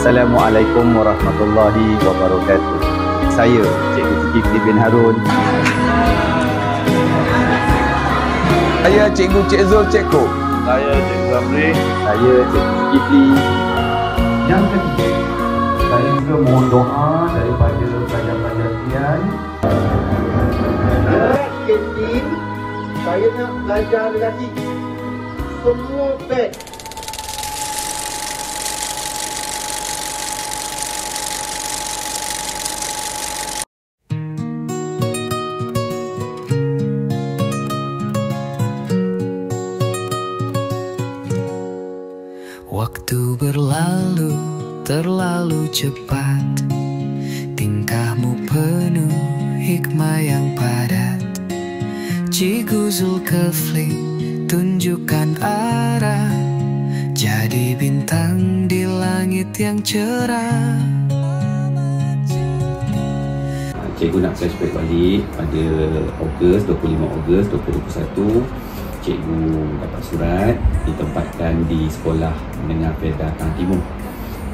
Assalamualaikum warahmatullahi wabarakatuh. Saya Cikgu Zulkifli bin Harun. Saya Cikgu Cik Zul Cikgu. Saya Cikgu Zamri. Saya Cikgu Zulkifli. Yang ketiga, saya juga mohon doa daripada pelajar-pelajar sekalian. Kantin, saya nak belajar lagi. Semua best. Waktu berlalu terlalu cepat, tingkahmu penuh hikmah yang padat. Cikgu Zulkifli tunjukkan arah, jadi bintang di langit yang cerah. Cikgu nak flashback balik pada Ogos, 25 Ogos 2021. Cikgu dapat surat ditempatkan di sekolah menengah Pedah Kang Timur.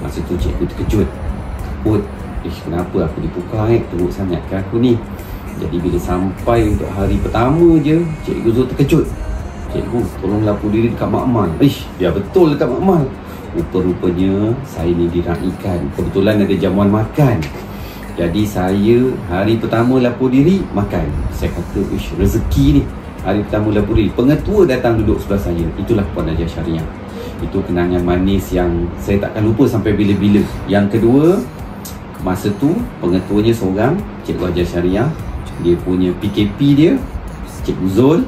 Masa tu cikgu terkejut. Takut, kenapa aku ditukar teruk sangat ke aku ni. Jadi bila sampai untuk hari pertama je, Cikgu Zul terkejut. Cikgu, tolong lapor diri dekat Makmal. Ya betul dekat Makmal. Rupa-rupanya saya ni diraikan. Kebetulan ada jamuan makan. Jadi saya hari pertama lapor diri, makan. Saya kata, rezeki ni. Hari pertama lapor diri, pengetua datang duduk sebelah saya. Itulah Puan Ajar Syariah. Itu kenangan manis yang saya takkan lupa sampai bila-bila. Yang kedua, masa tu pengetuanya seorang, Cikgu Ajar Syariah. Dia punya PKP dia Cikgu Zul,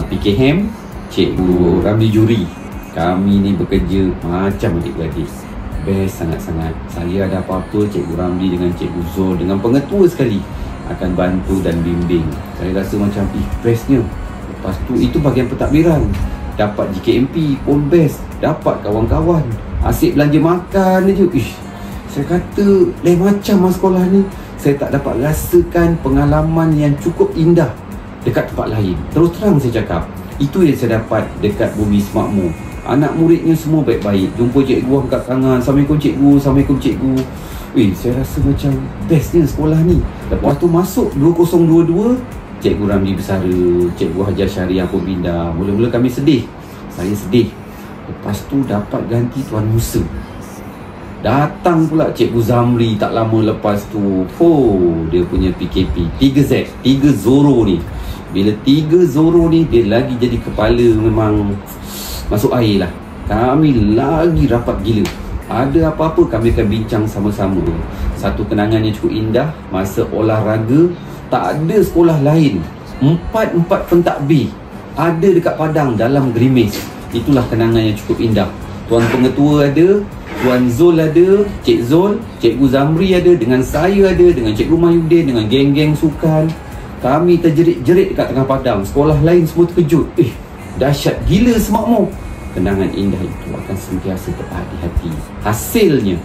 PKM Cikgu Ramli Juri. Kami ni bekerja macam adik-beradik. Best sangat-sangat. Saya ada apa-apa, Cikgu Ramli dengan Cikgu Zul dengan pengetua sekali akan bantu dan bimbing. Saya rasa macam bestnya. Lepas tu itu bahagian pentadbiran. Dapat GKMP pun best. Dapat kawan-kawan. Asyik belanja makan je. Saya kata lain macam sekolah ni. Saya tak dapat rasakan pengalaman yang cukup indah dekat tempat lain. Terus terang saya cakap, itu yang saya dapat dekat Bumi Semakmur. Anak muridnya semua baik-baik. Jumpa cikgu angkat tangan, Assalamualaikum cikgu, Assalamualaikum cikgu. Saya rasa macam bestnya sekolah ni. Lepas tu masuk 2022, Cikgu Ramli bersara, Cikgu Hajar Syariah pun pindah. Mula-mula kami sedih. Saya sedih. Lepas tu dapat ganti Tuan Musa. Datang pula Cikgu Zamri tak lama lepas tu. Dia punya PKP 3Z, 3 Zoro ni. Bila 3 Zoro ni, dia lagi jadi kepala, memang masuk air lah. Kami lagi rapat gila. Ada apa-apa kami akan bincang sama-sama. Satu kenangan yang cukup indah, masa olahraga, tak ada sekolah lain. 4 pentadbir ada dekat Padang dalam Grimis. Itulah kenangan yang cukup indah. Tuan Pengetua ada, Tuan Zul ada, Cik Zul, Cikgu Zamri ada, dengan saya ada, dengan Cikgu Mahyudin, dengan geng-geng sukan. Kami terjerit-jerit dekat tengah padang. Sekolah lain semua terkejut. Dahsyat gila Semakmur. Kenangan indah itu akan sentiasa tepat di hati. Hasilnya,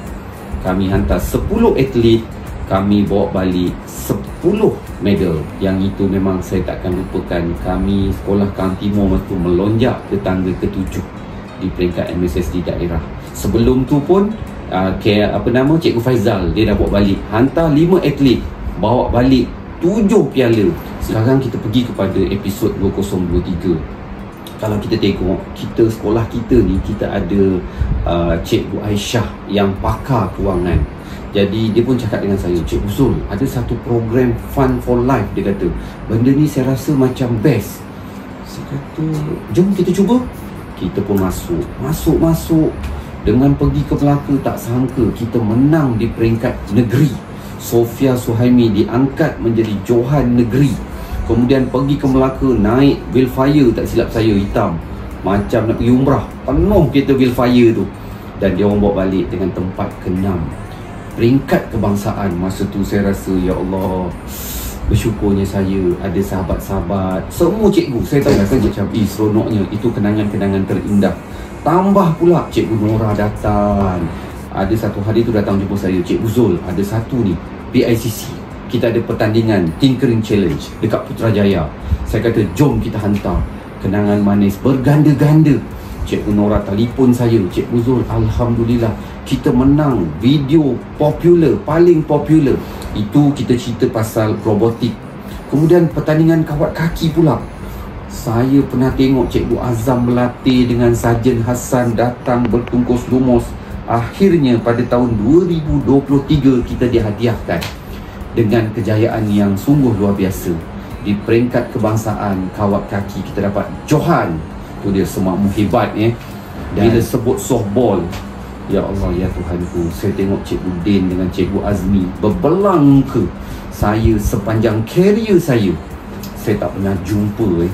kami hantar 10 atlet. Kami bawa balik 10 medal. Yang itu memang saya takkan lupakan. Kami sekolah Kang Timur itu melonjak ke tangga ke-7 di peringkat MSS di daerah. Sebelum tu pun Cikgu Faizal, dia dah bawa balik, hantar 5 atlet, bawa balik 7 piala. Sekarang kita pergi kepada episod 2023. Kalau kita tengok, kita sekolah kita ni, kita ada Cikgu Aisyah yang pakar kewangan. Jadi dia pun cakap dengan saya, Cikgu Zul, ada satu program Fun for Life. Dia kata, benda ni saya rasa macam best. Saya kata, jom kita cuba. Kita pun masuk. Dengan pergi ke Melaka, tak sangka kita menang di peringkat negeri. Sofia Suhaimi diangkat menjadi Johan Negeri. Kemudian pergi ke Melaka, naik Wilfire, tak silap saya, hitam, macam nak pergi umrah. Penuh kereta Wilfire tu. Dan dia orang bawa balik dengan tempat ke-6. Peringkat kebangsaan. Masa tu saya rasa, ya Allah, bersyukurnya saya ada sahabat-sahabat, semua cikgu. Saya tak rasa macam seronoknya. Itu kenangan-kenangan terindah. Tambah pula Cikgu Nora datang. Ada satu hari tu datang jumpa saya, Cikgu Zul, ada satu ni PICC, kita ada pertandingan Tinkering Challenge dekat Putrajaya. Saya kata, jom kita hantar. Kenangan manis berganda-ganda. Cikgu Nora telefon saya, Cikgu Zul, Alhamdulillah kita menang video popular, paling popular. Itu kita cerita pasal robotik. Kemudian pertandingan kawat kaki pula. Saya pernah tengok Cikgu Azam berlatih dengan Sarjan Hassan datang bertungkus lumus. Akhirnya pada tahun 2023 kita dihadiahkan dengan kejayaan yang sungguh luar biasa. Di peringkat kebangsaan kawat kaki kita dapat Johan. Tu dia semakmu hebat Bila sebut softball, ya Allah ya Tuhanku, saya tengok Cikgu Din dengan Cikgu Azmi berbelang muka. Saya sepanjang karier saya tak pernah jumpa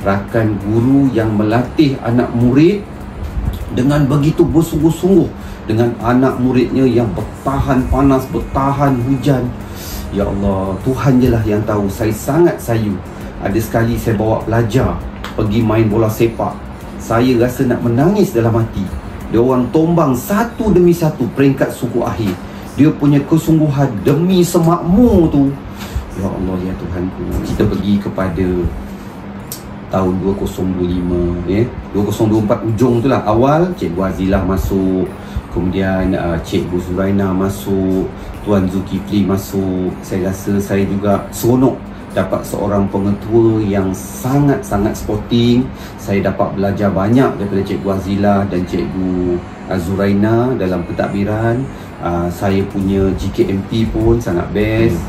rakan guru yang melatih anak murid dengan begitu bersungguh-sungguh dengan anak muridnya yang bertahan panas, bertahan hujan. Ya Allah, Tuhan je lah yang tahu. Saya sangat sayu. Ada sekali saya bawa pelajar pergi main bola sepak. Saya rasa nak menangis dalam hati. Dia orang tombang satu demi satu peringkat suku akhir. Dia punya kesungguhan demi semakmur tu. Ya Allah ya Tuhanku. Kita pergi kepada tahun 2025 2024 ujung tu lah. Awal Cikgu Azilah masuk, kemudian Cikgu Zuraina masuk, Tuan Zulkifli masuk. Saya rasa saya juga seronok dapat seorang pengetua yang sangat-sangat sporting. Saya dapat belajar banyak daripada Cikgu Azilah dan Cikgu Zuraina dalam pentadbiran. Saya punya GKMP pun sangat best.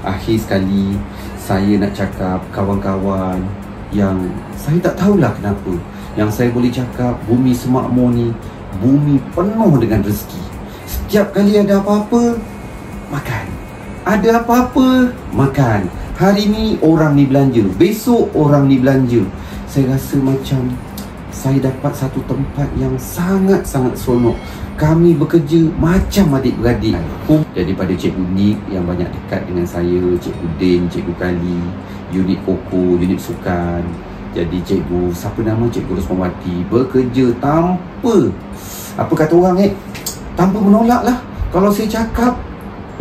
Akhir sekali saya nak cakap kawan-kawan yang saya tak tahulah kenapa, yang saya boleh cakap bumi semakmur ni bumi penuh dengan rezeki. Setiap kali ada apa-apa, makan. Ada apa-apa, makan. Hari ni orang ni belanja, besok orang ni belanja. Saya rasa macam saya dapat satu tempat yang sangat-sangat seronok. Kami bekerja macam adik-beradik. Jadi pada Cikgu Nik yang banyak dekat dengan saya, Cikgu Din, Cikgu Kali, unit Koko, unit Sukan. Jadi Cikgu, siapa nama Cikgu Rosmawati, bekerja tanpa, apa kata orang tanpa menolak lah. Kalau saya cakap,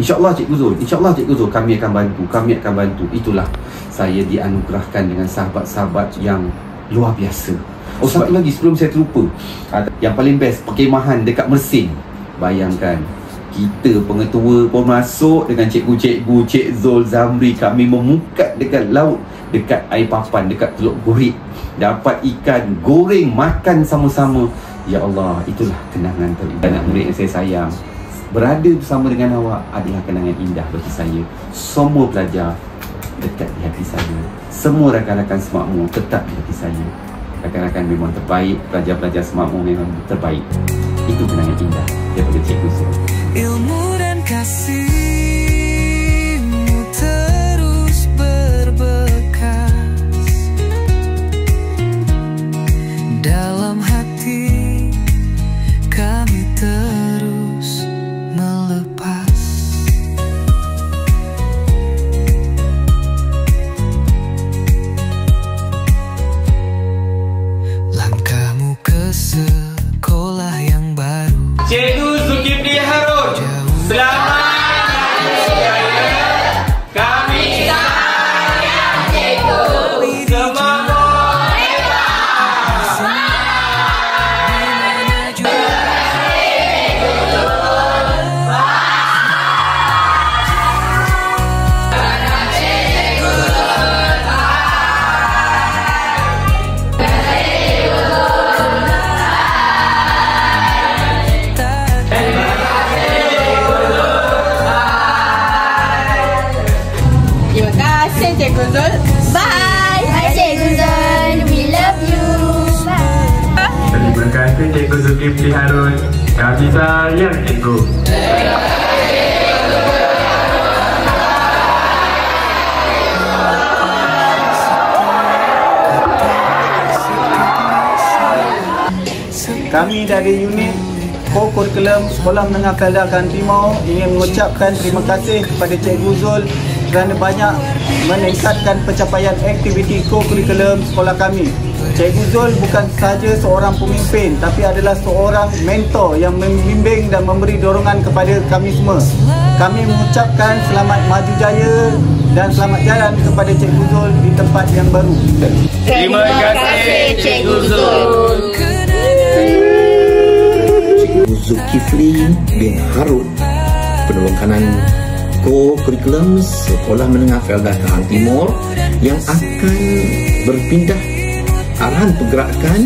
InsyaAllah Cikgu Zul, InsyaAllah Cikgu Zul, kami akan bantu, kami akan bantu. Itulah saya dianugerahkan dengan sahabat-sahabat yang luar biasa. Oh, satu lagi sebelum saya terlupa, yang paling best, perkemahan dekat Mersing. Bayangkan, kita pengetua pun masuk dengan cikgu-cikgu, Cik Zul, Zamri. Kami memukat dekat laut, dekat air papan, dekat Teluk Gurit. Dapat ikan goreng, makan sama-sama. Ya Allah, itulah kenangan terindah. Anak murid yang saya sayang, berada bersama dengan awak adalah kenangan indah bagi saya. Semua pelajar dekat di hati saya. Semua rakan-rakan semakmur tetap di hati saya. Rakan-rakan memang terbaik, pelajar-pelajar semakmur memang terbaik. Itu kenangan indah daripada Cikgu Zul. Ilmu dan kasihmu terus berbekas dalam hati kami terus melepas. Langkahmu ke sekolah yang baru. Cikgu Zulkifli Harun, selamat hari raya. Kami sayang Cikgu. Semangat hebat. Terima kasih Cikgu Zul. Bye. Bye Cikgu Zul. We love you. Bye. Terima kasih Cikgu Zulkifli Harun. Kami sayang Cikgu. Kami dari unit Co-Kurikulum Sekolah Menengah Kelantan Timur ingin mengucapkan terima kasih kepada Cikgu Zul kerana banyak meningkatkan pencapaian aktiviti co-kurikulum sekolah kami. Cikgu Zul bukan sahaja seorang pemimpin tapi adalah seorang mentor yang membimbing dan memberi dorongan kepada kami semua. Kami mengucapkan selamat maju jaya dan selamat jalan kepada Cikgu Zul di tempat yang baru. Terima kasih Cikgu Zul. Kenangan Zulkifli bin Harun, penolong kanan ko-kurikulum Sekolah Menengah Felda Kelang Timur, yang akan berpindah arahan pergerakan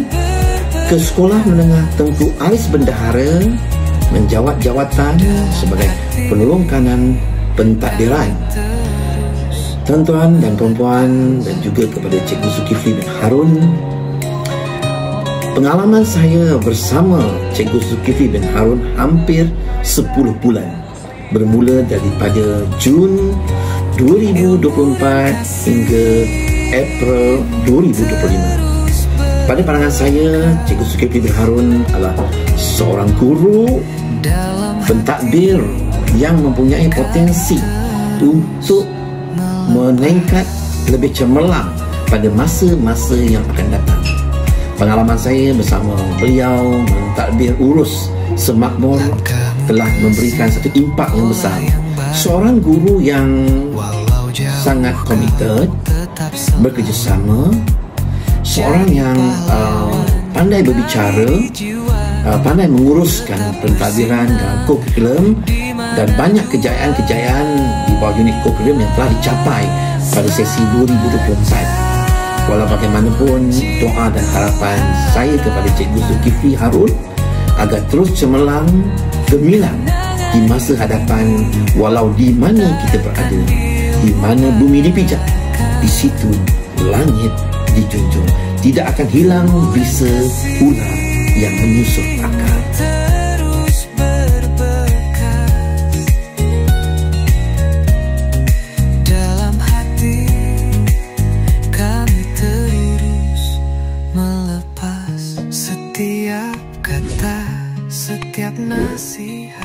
ke Sekolah Menengah Tengku Aris Bendahara menjawat jawatan sebagai penolong kanan pentadbiran. Tuan-tuan dan puan-puan, dan juga kepada Cikgu Zulkifli bin Harun, pengalaman saya bersama Cikgu Zulkifli bin Harun hampir 10 bulan, bermula daripada Jun 2024 hingga April 2025. Pada pandangan saya, Cikgu Zulkifli bin Harun adalah seorang guru pentadbir yang mempunyai potensi untuk meningkat lebih cemerlang pada masa-masa yang akan datang. Pengalaman saya bersama beliau mentadbir urus semakmur telah memberikan satu impak yang besar. Seorang guru yang sangat komited, bekerjasama, seorang yang pandai berbicara, pandai menguruskan pentadbiran dalam kurikulum, dan banyak kejayaan-kejayaan di bawah unit kurikulum yang telah dicapai pada sesi 2024. Walau bagaimanapun, doa dan harapan saya kepada Cikgu Zulkifli Harun agar terus cemerlang, gemilang di masa hadapan, walau di mana kita berada, di mana bumi dipijak, di situ langit dijunjung. Tidak akan hilang bisa ular yang menyusup akal. Dalam hati kami terus melepas setiap kata, setiap nasihat.